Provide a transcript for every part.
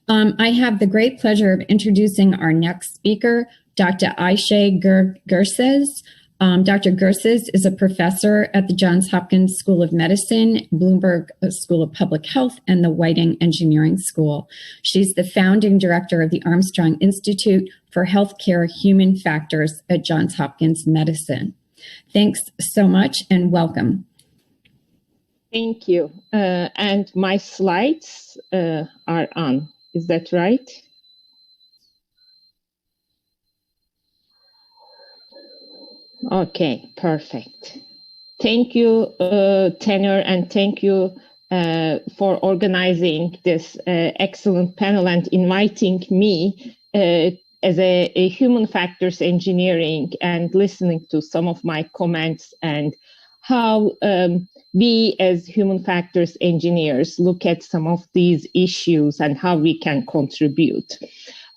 I have the great pleasure of introducing our next speaker, Dr. Ayse Gurses. Dr. Gurses is a professor at the Johns Hopkins School of Medicine, Bloomberg School of Public Health, and the Whiting Engineering School. She's the founding director of the Armstrong Institute for Healthcare Human Factors at Johns Hopkins Medicine. Thanks so much and welcome. Thank you. And my slides are on. Is that right? Okay, perfect. Thank you, Tenor, and thank you for organizing this excellent panel and inviting me as a human factors engineering and listening to some of my comments and how we as human factors engineers look at some of these issues and how we can contribute.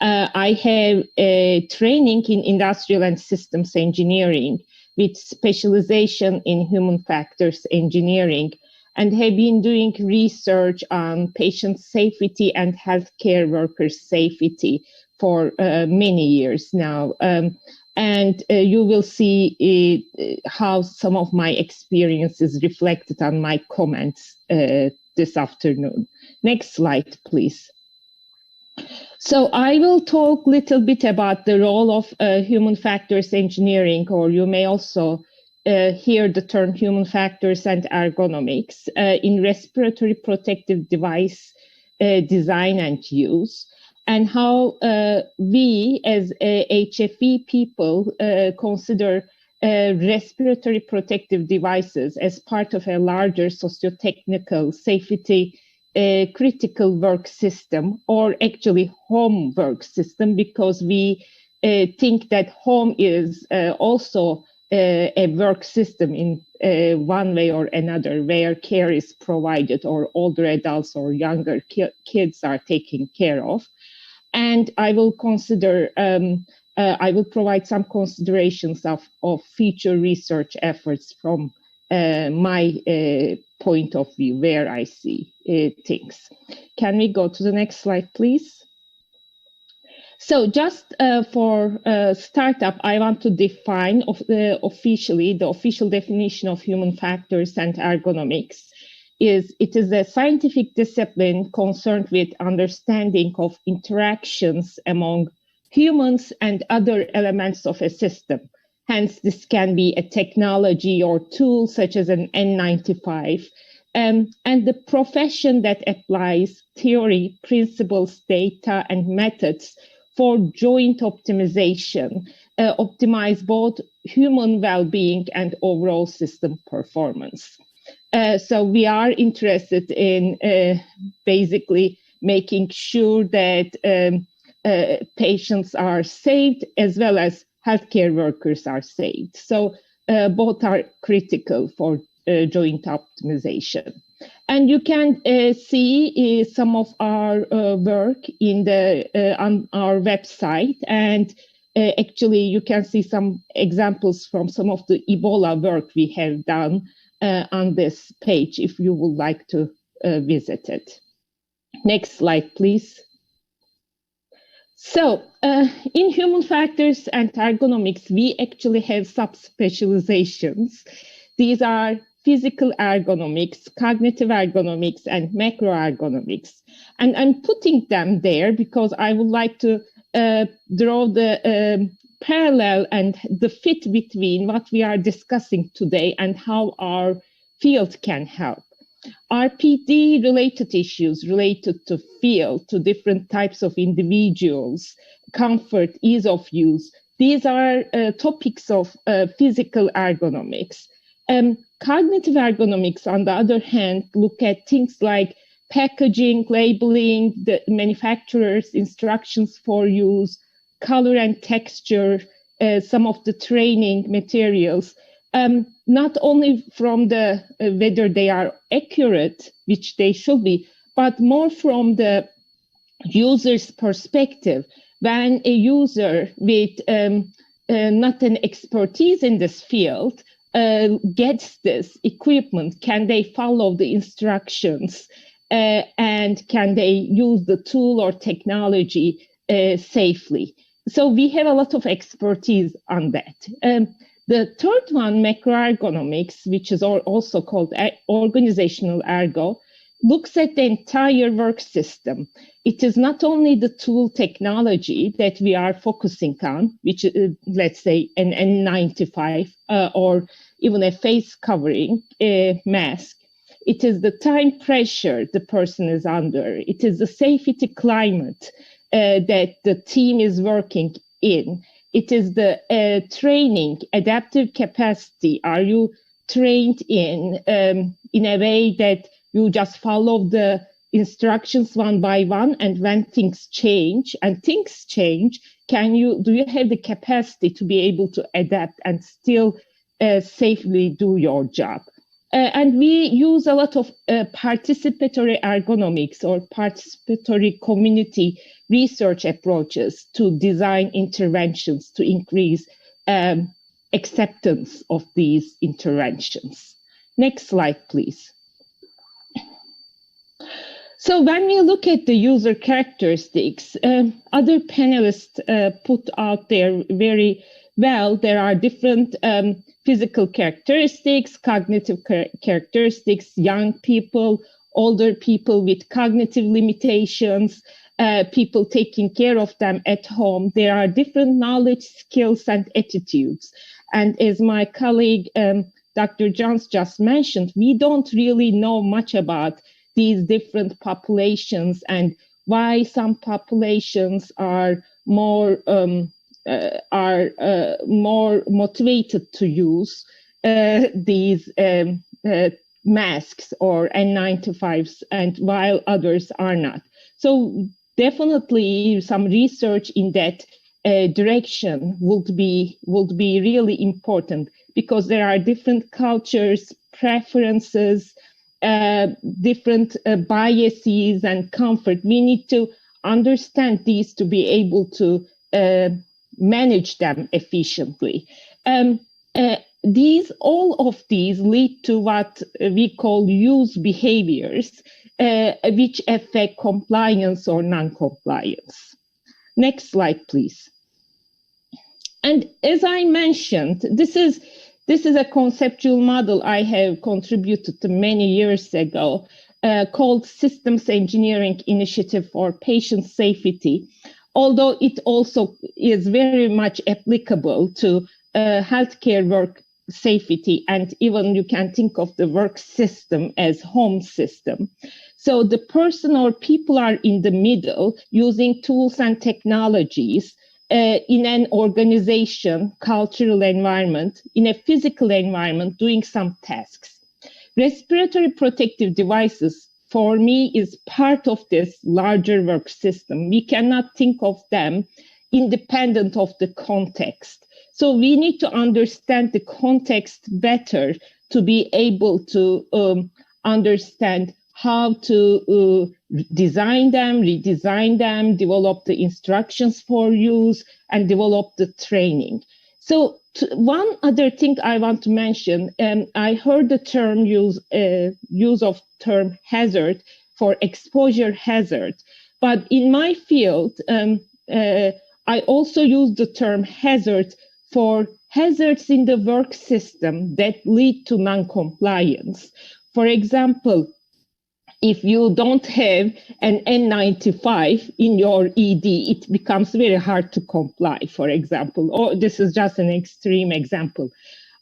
I have a training in industrial and systems engineering with specialization in human factors engineering and have been doing research on patient safety and healthcare workers' safety for many years now. And you will see how some of my experience is reflected on my comments this afternoon. Next slide, please. So I will talk a little bit about the role of human factors engineering, or you may also hear the term human factors and ergonomics in respiratory protective device design and use, and how we as HFE people consider respiratory protective devices as part of a larger sociotechnical safety critical work system, or actually home work system, because we think that home is also a work system in one way or another, where care is provided or older adults or younger kids are taken care of. And I will consider, I will provide some considerations of future research efforts from my point of view, where I see things. Can we go to the next slide, please? So just for startup, I want to define officially the official definition of human factors and ergonomics. It is a scientific discipline concerned with understanding of interactions among humans and other elements of a system. Hence, this can be a technology or tool such as an N95, and the profession that applies theory, principles, data, and methods for joint optimization, optimize both human well-being and overall system performance. So we are interested in basically making sure that patients are saved as well as healthcare workers are saved. So both are critical for joint optimization. And you can see some of our work in on our website. And actually, you can see some examples from some of the Ebola work we have done on this page if you would like to visit it. Next slide, please. So in human factors and ergonomics, we actually have subspecializations. These are physical ergonomics, cognitive ergonomics, and macroergonomics. And I'm putting them there because I would like to draw the parallel and the fit between what we are discussing today and how our field can help. RPD related issues related to field, to different types of individuals, comfort, ease of use. These are topics of physical ergonomics. Cognitive ergonomics, on the other hand, look at things like packaging, labeling, the manufacturer's instructions for use, color and texture, some of the training materials. Not only from the whether they are accurate, which they should be, but more from the user's perspective. When a user with not an expertise in this field gets this equipment, can they follow the instructions? and can they use the tool or technology safely. So we have a lot of expertise on that. The third one, macroergonomics, which is also called organizational ergo, looks at the entire work system. It is not only the tool technology that we are focusing on, which is, let's say, an N95 or even a face covering mask. It is the time pressure the person is under. It is the safety climate that the team is working in. It is the training, adaptive capacity. Are you trained in a way that you just follow the instructions one by one, and when things change, do you have the capacity to be able to adapt and still safely do your job? And we use a lot of participatory ergonomics or participatory community research approaches to design interventions to increase acceptance of these interventions. Next slide, please. So when we look at the user characteristics, other panelists put out there very well, there are different physical characteristics, cognitive characteristics, young people, older people with cognitive limitations, people taking care of them at home. There are different knowledge, skills, and attitudes. And as my colleague, Dr. Johns just mentioned, we don't really know much about these different populations and why some populations are more motivated to use these masks or N95s, and while others are not. So definitely some research in that direction would be really important, because there are different cultures, preferences, different biases and comfort. We need to understand these to be able to manage them efficiently. All of these lead to what we call use behaviors, which affect compliance or non-compliance. Next slide, please. And as I mentioned, this is a conceptual model I have contributed to many years ago, called Systems Engineering Initiative for Patient Safety, although it also is very much applicable to healthcare work safety, and even you can think of the work system as home system. So the person or people are in the middle using tools and technologies in an organization, cultural environment, in a physical environment, doing some tasks. Respiratory protective devices, for me, is part of this larger work system. We cannot think of them independent of the context. So we need to understand the context better to be able to understand how to design them, redesign them, develop the instructions for use, and develop the training. So one other thing I want to mention, I heard the term use of term hazard for exposure hazard, but in my field, I also use the term hazard for hazards in the work system that lead to non-compliance. For example, if you don't have an N95 in your ED, it becomes very hard to comply, for example. Or this is just an extreme example.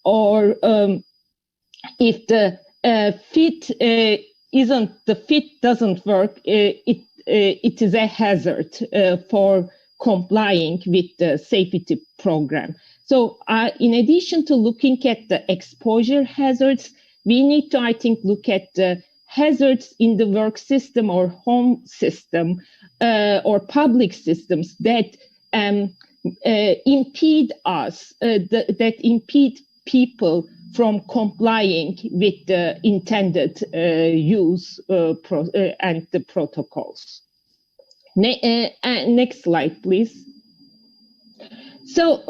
Or if the fit doesn't work, it is a hazard for complying with the safety program. So in addition to looking at the exposure hazards, we need to, I think, look at the hazards in the work system or home system or public systems that impede us, that impede people from complying with the intended use and the protocols. Next slide, please. So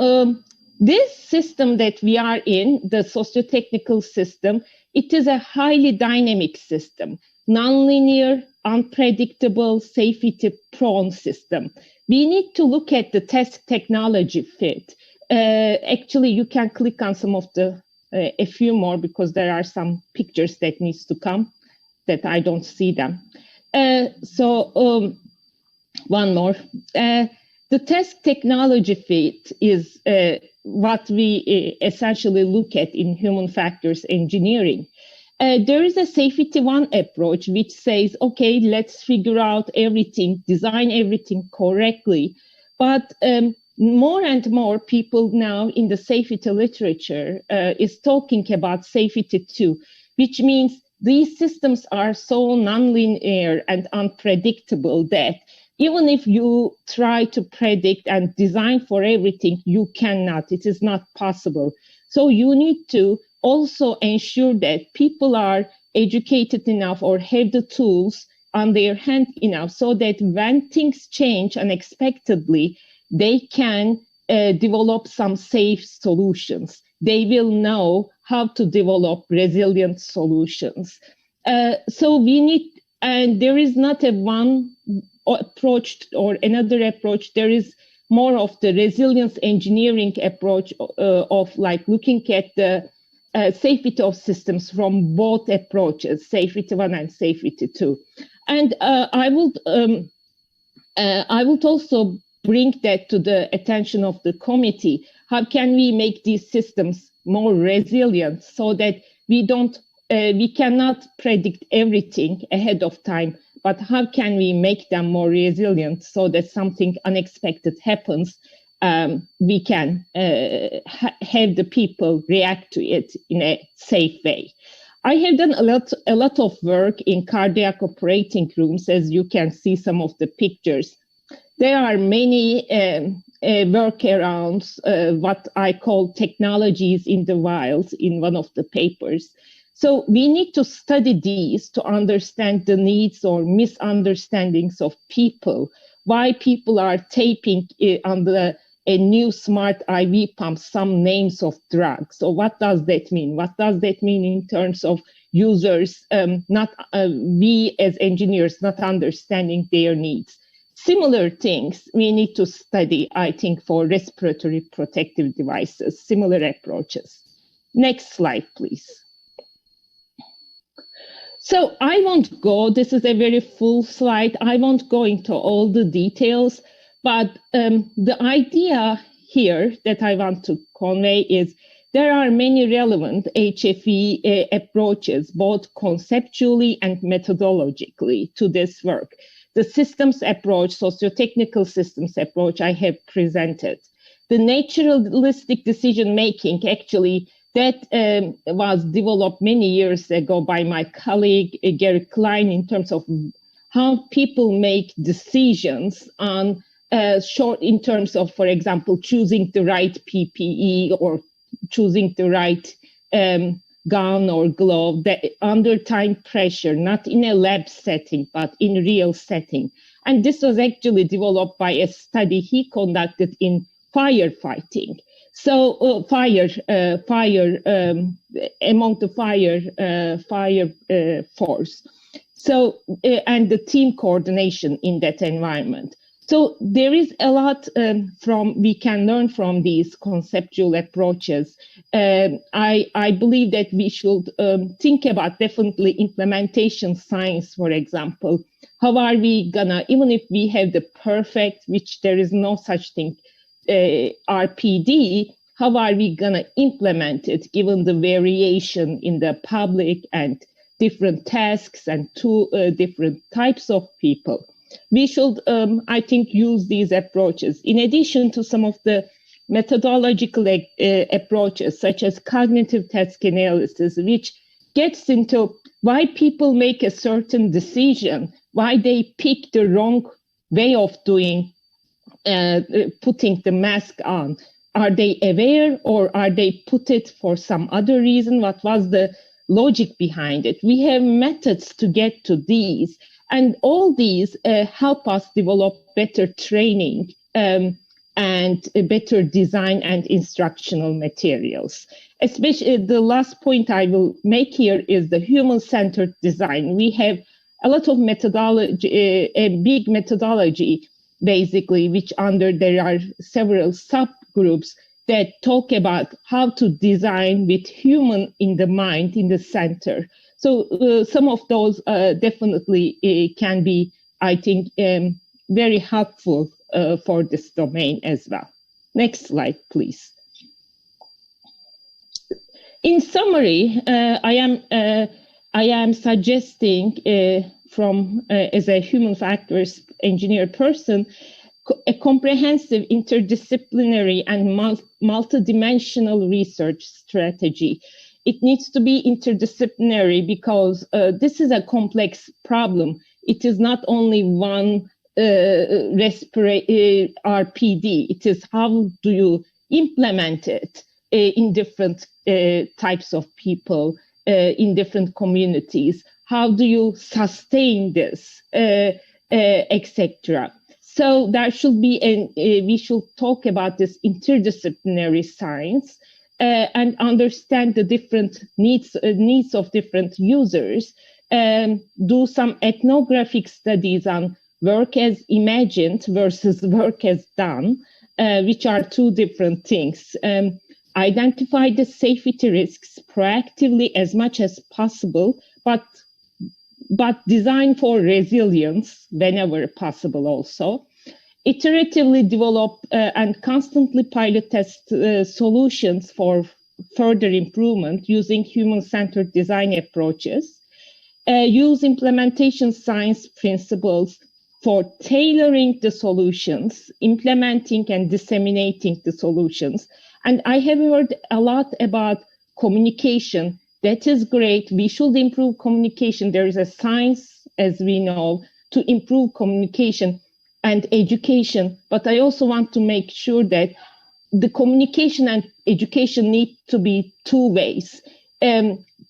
this system that we are in, the sociotechnical system, it is a highly dynamic system. nonlinear, unpredictable, safety-prone system. We need to look at the test technology fit. Actually, you can click on some of the, a few more, because there are some pictures that needs to come that I don't see them. One more. The test technology fit is what we essentially look at in human factors engineering. There is a safety one approach which says, okay, let's figure out everything, design everything correctly. But more and more people now in the safety literature is talking about safety two, which means these systems are so nonlinear and unpredictable that even if you try to predict and design for everything, you cannot. It is not possible. So you need to also ensure that people are educated enough or have the tools on their hand enough so that when things change unexpectedly, they can develop some safe solutions. They will know how to develop resilient solutions. So we need, and there is not a one approach or another approach. There is more of the resilience engineering approach of like looking at the safety of systems from both approaches, safety one and safety two. And I would also bring that to the attention of the committee. How can we make these systems more resilient so that we cannot predict everything ahead of time, but how can we make them more resilient so that something unexpected happens, we can have the people react to it in a safe way. I have done a lot of work in cardiac operating rooms, as you can see some of the pictures. There are many workarounds, what I call technologies in the wild in one of the papers. So we need to study these to understand the needs or misunderstandings of people, why people are taping on a new smart IV pump some names of drugs. So what does that mean? What does that mean in terms of users, we as engineers not understanding their needs? Similar things we need to study, I think, for respiratory protective devices, similar approaches. Next slide, please. So I won't go, this is a very full slide. I won't go into all the details, but the idea here that I want to convey is there are many relevant HFE approaches, both conceptually and methodologically to this work. The systems approach, sociotechnical systems approach I have presented. The naturalistic decision-making, actually, that was developed many years ago by my colleague, Gary Klein, in terms of how people make decisions on in terms of, for example, choosing the right PPE or choosing the right gown or glove that under time pressure, not in a lab setting, but in real setting. And this was actually developed by a study he conducted in firefighting. So among the fire force. So and the team coordination in that environment. So there is a lot we can learn from these conceptual approaches. I believe that we should think about definitely implementation science, for example. How are we gonna, even if we have the perfect, which there is no such thing, RPD, how are we gonna implement it given the variation in the public and different tasks and different types of people? We should, I think, use these approaches in addition to some of the methodological approaches, such as cognitive task analysis, which gets into why people make a certain decision, why they pick the wrong way of doing, putting the mask on. Are they aware or are they put it for some other reason? What was the logic behind it? We have methods to get to these. And all these help us develop better training and better design and instructional materials. Especially the last point I will make here is the human-centered design. We have a lot of methodology, a big methodology, basically, which there are several subgroups that talk about how to design with human in the mind, in the center. So some of those definitely can be, I think, very helpful for this domain as well. Next slide, please. In summary, I am suggesting as a human factors engineer person, a comprehensive interdisciplinary and multidimensional research strategy. It needs to be interdisciplinary because this is a complex problem. It is not only one RPD. It is how do you implement it in different types of people, in different communities. How do you sustain this, etc. So there should be, we should talk about this interdisciplinary science and understand the different needs of different users. Do some ethnographic studies on work as imagined versus work as done, which are two different things. Identify the safety risks proactively as much as possible, but design for resilience whenever possible also. Iteratively develop and constantly pilot test solutions for further improvement using human-centered design approaches. Use implementation science principles for tailoring the solutions, implementing and disseminating the solutions. And I have heard a lot about communication. That is great. We should improve communication. There is a science, as we know, to improve communication and education. But I also want to make sure that the communication and education need to be two ways.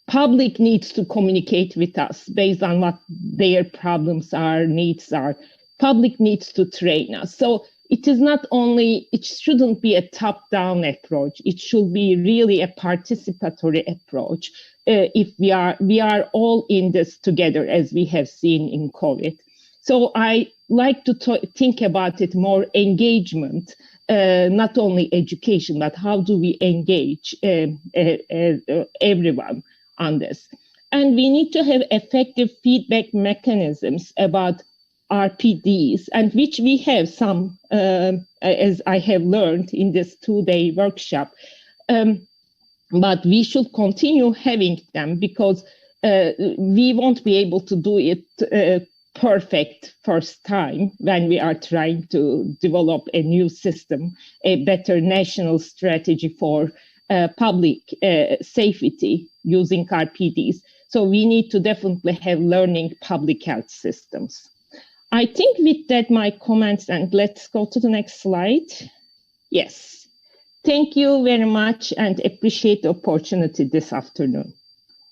Public needs to communicate with us based on what their problems are, needs are. Public needs to train us. So it is not only, it shouldn't be a top-down approach. It should be really a participatory approach. If we are all in this together, as we have seen in COVID. So I like to think about it more engagement, not only education, but how do we engage everyone on this. And we need to have effective feedback mechanisms about RPDs, and which we have some, as I have learned in this 2-day workshop. But we should continue having them because we won't be able to do it perfect first time when we are trying to develop a new system, a better national strategy for public safety using RPDs. So we need to definitely have learning public health systems. I think with that, my comments, and let's go to the next slide. Yes. Thank you very much and appreciate the opportunity this afternoon.